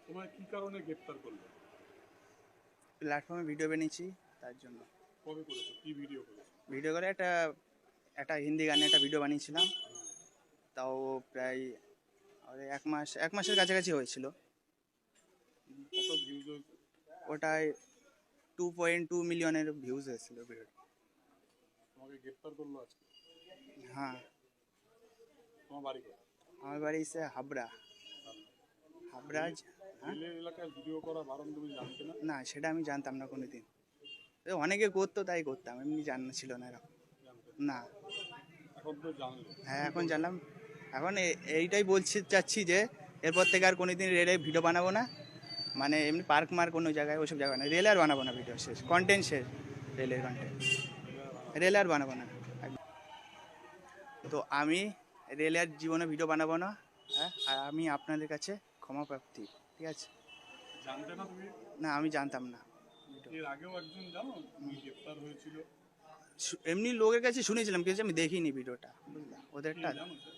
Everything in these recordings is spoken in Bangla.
তোমায় কি কারণে গ্রেফতার করলো? প্ল্যাটফর্মে ভিডিও বানিয়েছি তার জন্য। কবে করেছো? কি ভিডিও করেছো? ভিডিও করে একটা একটা হিন্দি গানে একটা ভিডিও বানিয়েছিলাম, তাও প্রায় এক মাসের কাছাকাছি হয়েছিল। কত ভিউজ হয়েছে? ওটায় 2.2 মিলিয়নের ভিউজ হয়েছিল ভিডিওটা। তোমাকে গ্রেফতার করলো আজকে? হ্যাঁ, তোমার বাড়ি কোথায়? আমার বাড়ি এসে হাবড়া। হাবড়া। হ্যাঁ, রেলের এলাকায় ভিডিও করা বারণ, তুমি জানতে না? না সেটা আমি জানতাম না কোনোদিন। অনেকে করতো তাই করতাম, এমনি জানা ছিল না এরকম। জানতে না। এখন তো জানলে। হ্যাঁ, কি এখন করবে? জানলাম। এখন এইটাই চাচ্ছি যে এরপর থেকে আর কোনোদিন রেলে ভিডিও বানাবো না। মানে এমনি পার্ক মার্ক কোনো জায়গায় ওইসব জায়গায় না, রেলে আর বানাবো না ভিডিও, শেষ কন্টেন্ট শেষ। রেলের কন্টেন্ট রেলে আর বানাবো না। তো আমি রেলে আর জীবনে ভিডিও বানাবো না। হ্যাঁ, আর আমি আপনাদের কাছে ক্ষমা প্রার্থী, ঠিক আছে? জানতে না তুমি? না, আমি জানতাম না। এর আগেও একজন জানো তুমি গ্রেফতার হয়েছিল? এমনি লোকের কাছে শুনেছিলাম, কিন্তু আমি দেখিনি ভিডিওটা, বুঝলাম কি ওদেরটা। জানো সে?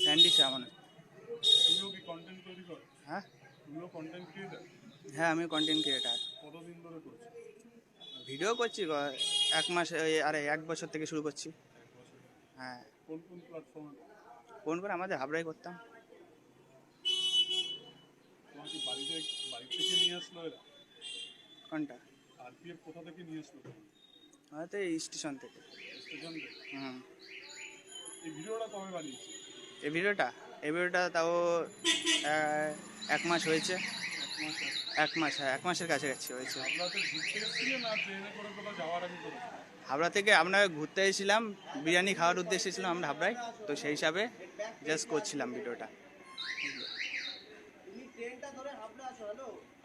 স্যান্ডি সামনে। তুমিও কি কন্টেন্ট তৈরি করো? হ্যাঁ। তুমিও কন্টেন্ট ক্রিয়েটার? হ্যাঁ, আমি কন্টেন্ট ক্রিয়েটার। কতদিন ধরে করছো? ভিডিও করছি এক মাস, আরে 1 বছর থেকে শুরু করছি। এক বছর। হ্যাঁ। কোন কোন প্ল্যাটফর্মে? কোন করে আমাদের হাবড়াই করতাম। তোমার কি বাড়ি থেকে নিয়ে আসলো এরা? কোনটা? আরপিএফ কোথা থেকে নিয়ে আসলো তোমাকে? হয়তো এই স্টেশন থেকে। স্টেশন থেকে? হুম। এই ভিডিওটা কবে বানিয়েছে? এই ভিডিওটা তাও 1 মাস হয়েছে। এক মাস আগে? 1 মাস, হ্যাঁ, 1 মাসের কাছাকাছি হয়েছে। আপনারা তো ঘুরতে এসেছিলে না ট্রেনে করে কোথাও যাওয়ার আগে করেছো? হাবড়া থেকে আমরা ঘুরতে এসেছিলাম, বিরিয়ানি খাওয়ার উদ্দেশ্যে ছিলাম আমরা হাবড়ায়, তো সেই হিসাবে জাস্ট করছিলাম ভিডিওটা।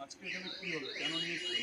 আজকে এখানে কি হলো, কেন নিয়ে এসেছিলে?